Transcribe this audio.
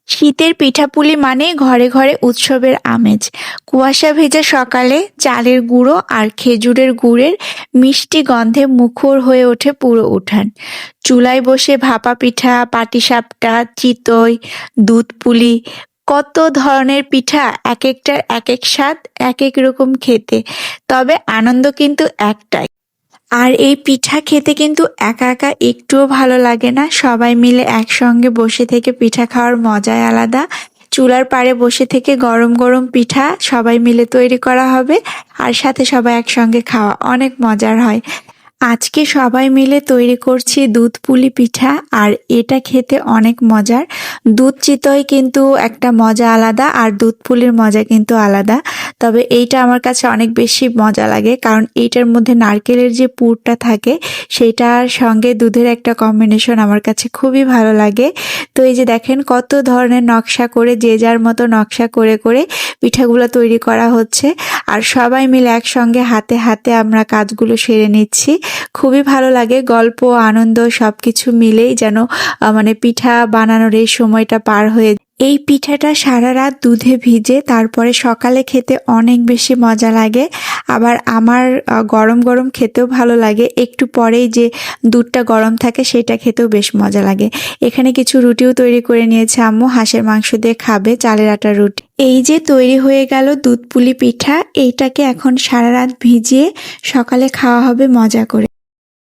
শীতের পিঠাপুলি মানে ঘরে ঘরে উৎসবের আমেজ। কুয়াশা ভেজা সকালে চালের গুঁড়ো আর খেজুরের গুড়ের মিষ্টি গন্ধে মুখর হয়ে ওঠে পুরো উঠান। চুলায় বসে ভাপা পিঠা, পাটিসাপটা, চিতই, দুধ পুলি, কত ধরনের পিঠা, এক একটার এক এক স্বাদ, এক এক রকম খেতে। তবে আনন্দ কিন্তু একটাই। আর এই পিঠা খেতে কিন্তু একা একা একটুও ভালো লাগে না, সবাই মিলে একসঙ্গে বসে থেকে পিঠা খাওয়ার মজাই আলাদা। চুলার পাড়ে বসে থেকে গরম গরম পিঠা সবাই মিলে তৈরি করা হবে, আর সাথে সবাই একসঙ্গে খাওয়া অনেক মজার হয়। আজকে সবাই মিলে তৈরি করছি দুধ পুলি পিঠা, আর এটা খেতে অনেক মজার। দুধ চিতই কিন্তু একটা মজা আলাদা, আর দুধ পুলির মজা কিন্তু আলাদা। তবে এইটা আমার কাছে অনেক বেশি মজা লাগে, কারণ এইটার মধ্যে নারকেলের যে পুরটা থাকে সেটার সঙ্গে দুধের একটা কম্বিনেশন আমার কাছে খুবই ভালো লাগে। তো এই যে দেখেন কত ধরনের নকশা করে, যে যার মতো নকশা করে করে পিঠাগুলো তৈরি করা হচ্ছে, আর সবাই মিলে একসঙ্গে হাতে হাতে আমরা কাজগুলো সেরে নিচ্ছি। খুবই ভালো লাগে, গল্প আনন্দ সবকিছু মিলেই যেন মানে পিঠা বানানোর এই সময়টা পার হয়ে। এই পিঠাটা সারা রাত দুধে ভিজে তারপরে সকালে খেতে অনেক বেশি মজা লাগে। আবার আমার গরম গরম খেতেও ভালো লাগে, একটু পরেই যে দুধটা গরম থাকে সেটা খেতেও বেশ মজা লাগে। এখানে কিছু রুটিও তৈরি করে নিয়েছে আম্মু, হাঁসের মাংস দিয়ে খাবে, চালের আটার রুটি। এই যে তৈরি হয়ে গেল দুধ পুলি পিঠা, এইটাকে এখন সারা রাত ভিজিয়ে সকালে খাওয়া হবে মজা করে।